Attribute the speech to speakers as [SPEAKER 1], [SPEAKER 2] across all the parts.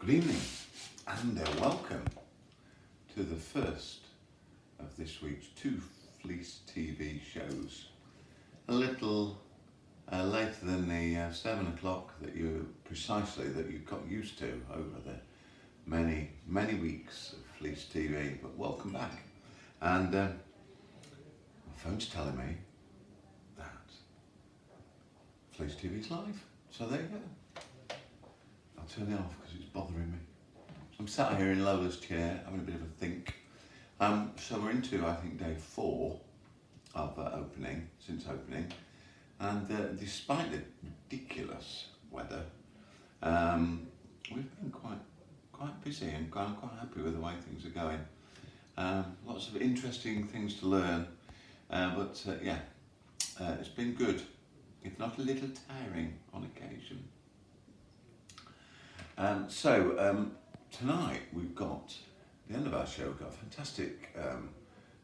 [SPEAKER 1] Good evening and welcome to the first of this week's two Fleece TV shows. A little later than the 7 o'clock that you got used to over the many weeks of Fleece TV, but welcome back. And my phone's telling me that Fleece TV's live, so there you go. I'll turn it off because it's bothering me. So I'm sat here in Lola's chair having a bit of a think. So we're into, I think, day 4 of since opening, and despite the ridiculous weather, we've been quite busy, and I'm quite happy with the way things are going. Lots of interesting things to learn, but it's been good, if not a little tiring on occasion. Tonight we've got, at the end of our show, we've got fantastic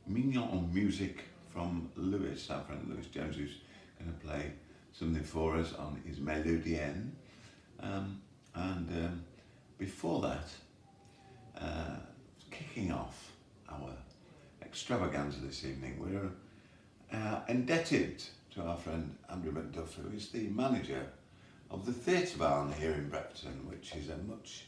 [SPEAKER 1] mignon music from Lewis, our friend Lewis Jones, who's going to play something for us on his Melodienne. Before that, kicking off our extravaganza this evening, we're indebted to our friend Andrew McDuff, who is the manager of the Theatrebarn here in Bretforton, which is a much,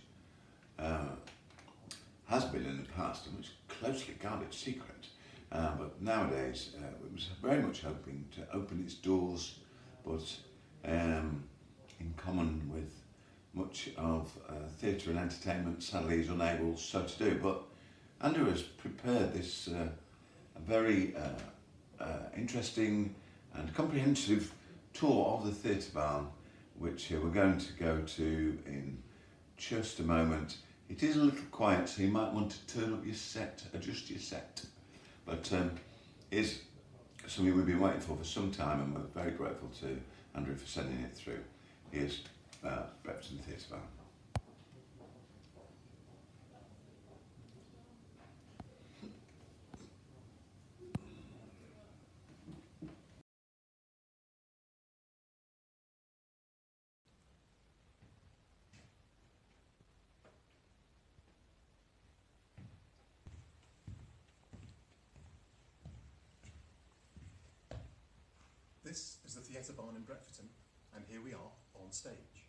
[SPEAKER 1] has been in the past, a much closely guarded secret. But nowadays, it was very much hoping to open its doors, but in common with much of theatre and entertainment, sadly is unable so to do. But Andrew has prepared this a very interesting and comprehensive tour of the Theatrebarn, which we're going to go to in just a moment. It is a little quiet, so you might want to turn up your set, adjust your set. But it's something we've been waiting for some time, and we're very grateful to Andrew for sending it through. Here's Bretforton Theatrebarn.
[SPEAKER 2] This is the Theatrebarn in Bretforton, and here we are on stage.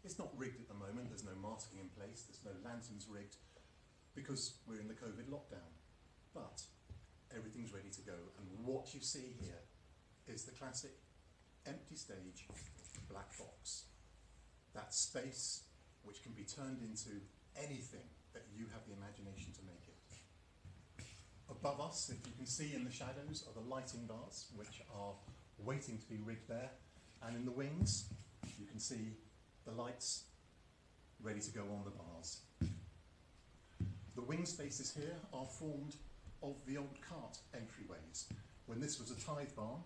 [SPEAKER 2] It's not rigged at the moment, there's no masking in place, there's no lanterns rigged, because we're in the COVID lockdown. But everything's ready to go, and what you see here is the classic empty stage black box. That space which can be turned into anything that you have the imagination to make it. Above us, if you can see in the shadows, are the lighting bars, which are waiting to be rigged there, and in the wings you can see the lights ready to go on the bars. The wing spaces here are formed of the old cart entryways. When this was a tithe barn,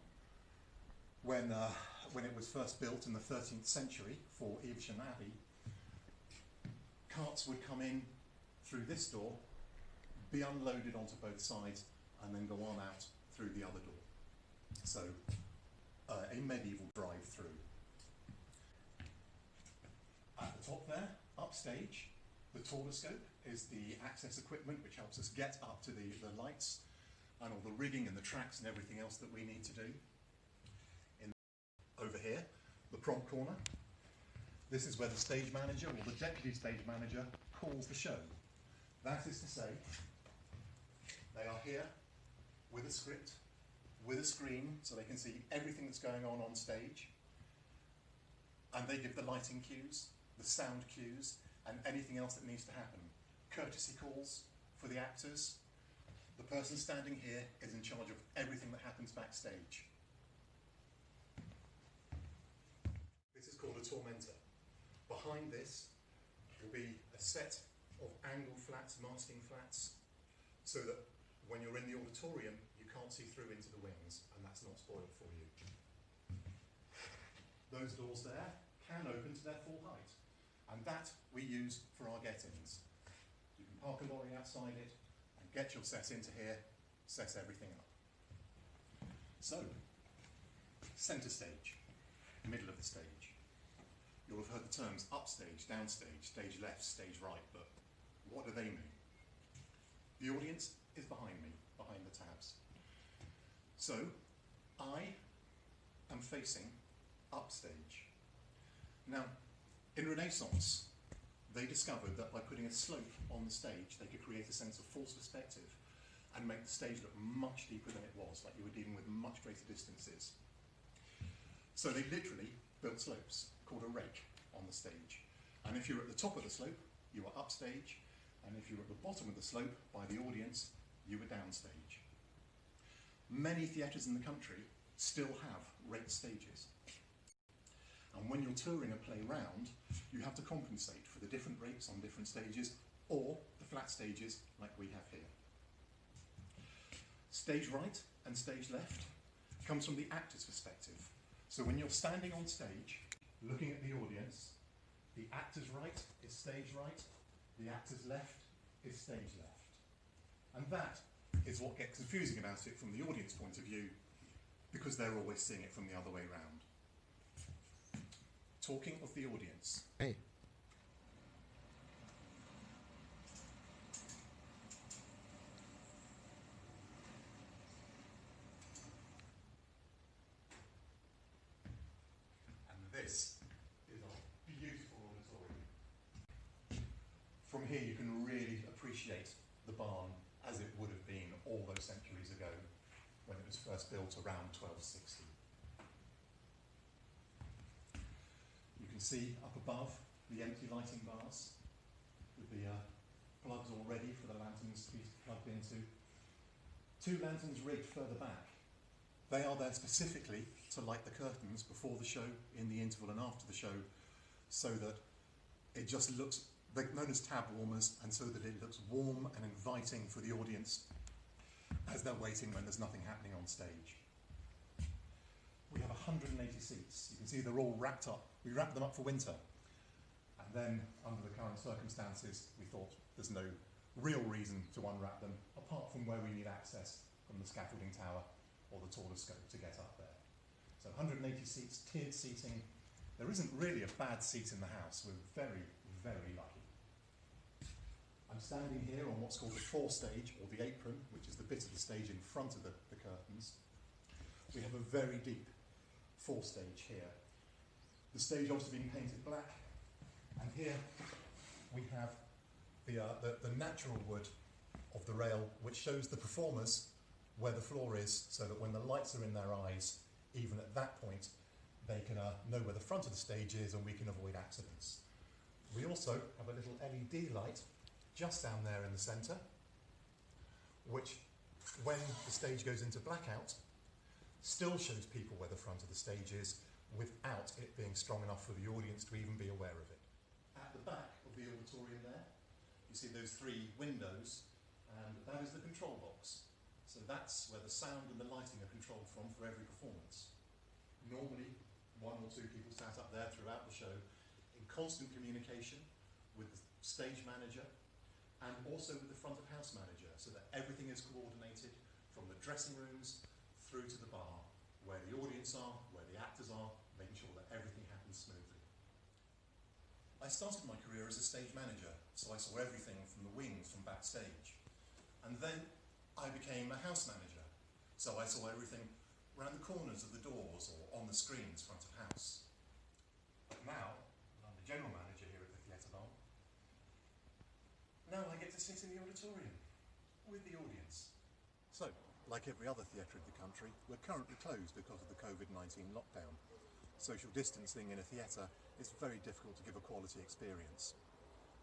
[SPEAKER 2] when it was first built in the 13th century for Evesham Abbey, carts would come in through this door, be unloaded onto both sides, and then go on out through the other door. So a medieval drive-through. At the top there, upstage, the tortoscope is the access equipment which helps us get up to the lights and all the rigging and the tracks and everything else that we need to do. Over here, the prompt corner. This is where the stage manager or the deputy stage manager calls the show. That is to say, they are here with a script, with a screen, so they can see everything that's going on stage, and they give the lighting cues, the sound cues, and anything else that needs to happen. Courtesy calls for the actors. The person standing here is in charge of everything that happens backstage. This is called a tormentor. Behind this will be a set of angle flats, masking flats, so that when you're in the auditorium, you can't see through into the wings, and that's not spoiled for you. Those doors there can open to their full height, and that we use for our get-ins. You can park a lorry outside it and get your set into here, set everything up. So, centre stage, middle of the stage. You'll have heard the terms upstage, downstage, stage left, stage right, but what do they mean? The audience is behind me, behind the tabs. So, I am facing upstage. Now, in Renaissance, they discovered that by putting a slope on the stage, they could create a sense of false perspective and make the stage look much deeper than it was, like you were dealing with much greater distances. So they literally built slopes, called a rake, on the stage. And if you're at the top of the slope, you were upstage, and if you're at the bottom of the slope, by the audience, you were downstage. Many theatres in the country still have raked stages. And when you're touring a play round, you have to compensate for the different rakes on different stages, or the flat stages like we have here. Stage right and stage left comes from the actor's perspective. So when you're standing on stage, looking at the audience, the actor's right is stage right, the actor's left is stage left. And that is what gets confusing about it from the audience point of view, because they're always seeing it from the other way round. Talking of the audience.
[SPEAKER 3] Hey.
[SPEAKER 2] And this is a beautiful auditorium. From here you can really appreciate the barn as it would have been all those centuries ago when it was first built around 1260. You can see up above the empty lighting bars with the plugs all ready for the lanterns to be plugged into. 2 lanterns rigged further back. They are there specifically to light the curtains before the show, in the interval and after the show, so that it just looks, they're known as tab warmers, and so that it looks warm and inviting for the audience as they're waiting when there's nothing happening on stage. We have 180 seats. You can see they're all wrapped up. We wrapped them up for winter. And then, under the current circumstances, we thought there's no real reason to unwrap them, apart from where we need access from the scaffolding tower or the taller scope to get up there. So 180 seats, tiered seating. There isn't really a bad seat in the house. We're very, very lucky. I'm standing here on what's called the forestage, or the apron, which is the bit of the stage in front of the curtains. We have a very deep forestage here. The stage obviously being painted black, and here we have the natural wood of the rail, which shows the performers where the floor is, so that when the lights are in their eyes, even at that point, they can know where the front of the stage is, and we can avoid accidents. We also have a little LED light just down there in the centre, which, when the stage goes into blackout, still shows people where the front of the stage is, without it being strong enough for the audience to even be aware of it. At the back of the auditorium there, you see those 3 windows, and that is the control box. So that's where the sound and the lighting are controlled from for every performance. Normally, 1 or 2 people sat up there throughout the show in constant communication with the stage manager and also with the front of house manager, so that everything is coordinated from the dressing rooms through to the bar, where the audience are, where the actors are, making sure that everything happens smoothly. I started my career as a stage manager, so I saw everything from the wings, from backstage. And then I became a house manager, so I saw everything around the corners of the doors or on the screens front of house. But now, I'm the general manager here at the Theatrebarn. Now I get to sit in the auditorium with the audience. So, like every other theatre in the country, we're currently closed because of the COVID-19 lockdown. Social distancing in a theatre is very difficult to give a quality experience.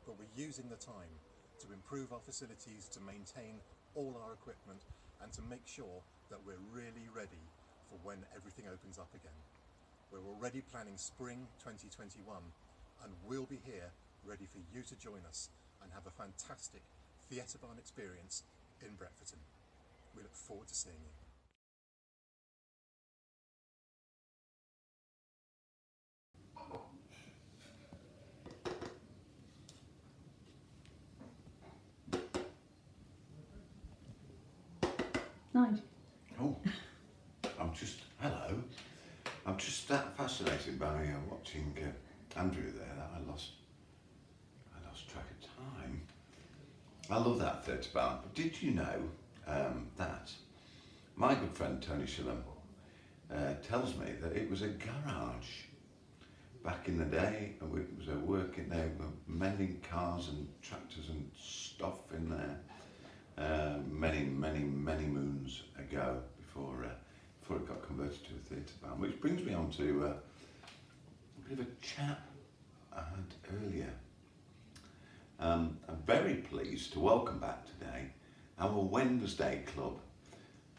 [SPEAKER 2] But we're using the time to improve our facilities, to maintain all our equipment, and to make sure that we're really ready for when everything opens up again. We're already planning spring 2021, and we'll be here ready for you to join us and have a fantastic Theatrebarn experience in Bretforton. We look forward to seeing you.
[SPEAKER 4] Nice.
[SPEAKER 1] Oh, I'm just, hello. I'm just fascinated by watching Andrew there that I lost track of time. I love that Theatrebarn. But did you know that my good friend Tony Shillham tells me that it was a garage back in the day, and it was a working there, mending cars and tractors and stuff in there many moons ago before it got converted to a Theatrebarn. Which brings me on to a bit of a chat I had earlier. I'm very pleased to welcome back today our Wednesday club.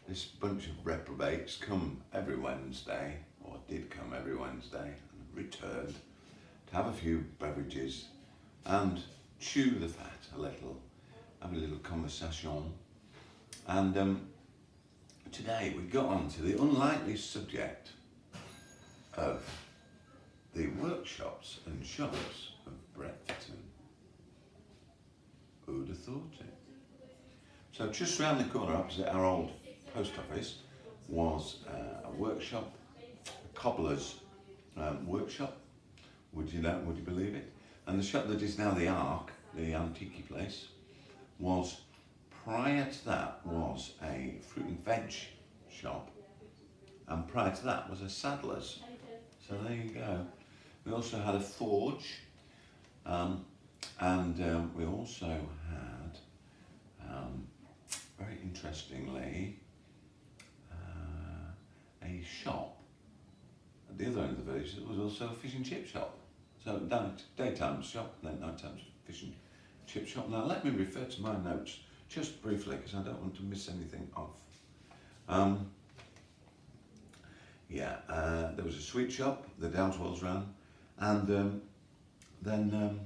[SPEAKER 1] This bunch of reprobates come every Wednesday, or did come every Wednesday, and returned to have a few beverages and chew the fat a little, have a little conversation. And today we got on to the unlikely subject of the workshops and shops of Bretforton. Who'd have thought it? So just round the corner opposite our old post office was a workshop, a cobbler's workshop. Would you believe it? And the shop that is now the Ark, the antique place, was, prior to that, was a fruit and veg shop, and prior to that was a saddler's. So there you go. We also had a forge, and we also had, very interestingly, a shop at the other end of the village that was also a fish and chip shop. So daytime shop and then nighttime fish and chip shop. Now let me refer to my notes just briefly because I don't want to miss anything off. There was a sweet shop the Dowswells ran, and then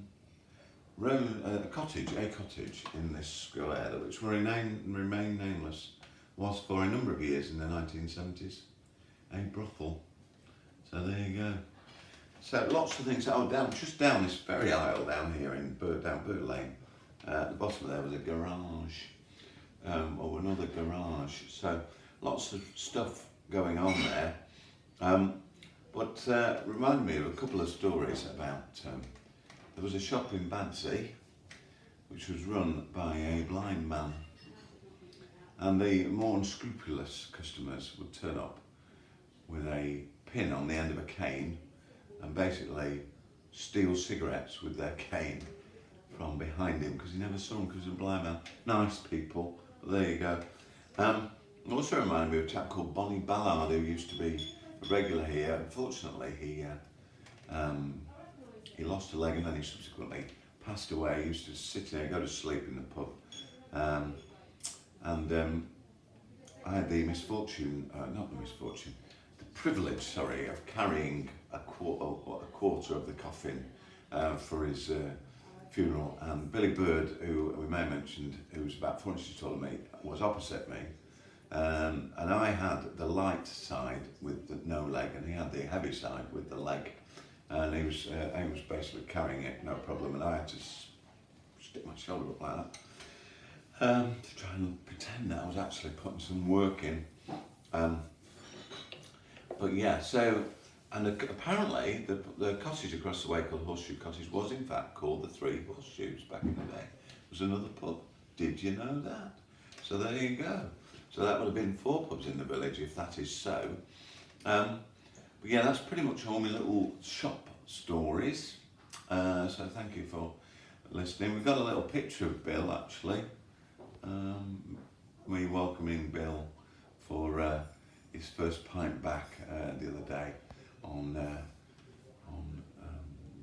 [SPEAKER 1] a cottage in this square which will remain nameless, was for a number of years in the 1970s a brothel. So there you go. So lots of things. Just down this very aisle down here in Bird Lane, at the bottom there was a garage, or another garage. So lots of stuff going on there. But reminded me of a couple of stories about, there was a shop in Badsey which was run by a blind man, and the more unscrupulous customers would turn up with a pin on the end of a cane and basically steal cigarettes with their cane from behind him because he never saw them because he was a blind man. Nice people, but there you go. It also reminded me of a chap called Bonnie Ballard who used to be a regular here. Unfortunately, he lost a leg and then he subsequently passed away. He used to sit there, go to sleep in the pub. I had the privilege, of carrying a quarter of the coffin for his funeral. And Billy Bird, who we may have mentioned, who was about 4 inches taller than me, was opposite me. And I had the light side with the no leg, and he had the heavy side with the leg. And he was basically carrying it, no problem, and I had to stick my shoulder up like that to try and pretend that I was actually putting some work in. But yeah, so, and apparently the cottage across the way called Horseshoe Cottage was in fact called the Three Horseshoes back in the day. It was another pub. Did you know that? So there you go. So that would have been 4 pubs in the village if that is so. But yeah, that's pretty much all my little shop stories. So thank you for listening. We've got a little picture of Bill actually. Me welcoming Bill for his first pint back the other day on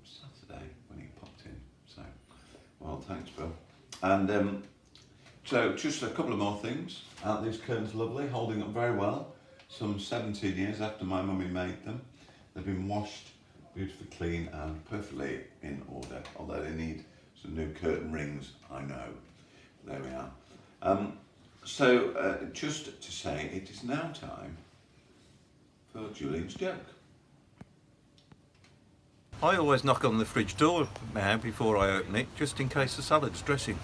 [SPEAKER 1] Saturday when he popped in. So, well, thanks, Bill. And so just a couple of more things. These curtains are lovely, holding up very well. Some 17 years after my mummy made them. They've been washed beautifully clean and perfectly in order, although they need some new curtain rings, I know. There we are. So just to say, it is now time for Julian's joke.
[SPEAKER 3] I always knock on the fridge door now before I open it, just in case the salad's dressing.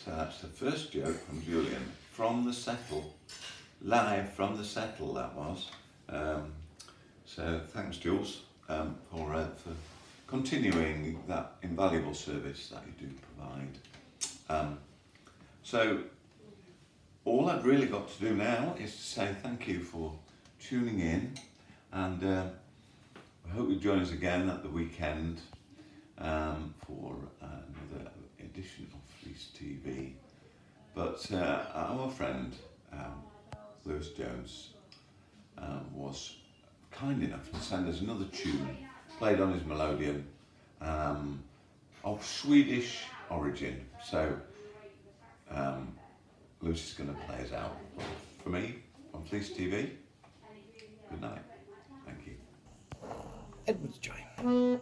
[SPEAKER 1] So that's the first joke from Julian, from the settle, live from the settle that was. So thanks, Jules, for continuing that invaluable service that you do provide. So all I've really got to do now is to say thank you for tuning in, and I hope you join us again at the weekend for another edition of Fleece TV. But our friend Lewis Jones was kind enough to send us another tune played on his melodeon of Swedish origin. So Lewis is going to play us out. For me, on Fleece TV, good night. Thank you.
[SPEAKER 3] Edward's joy.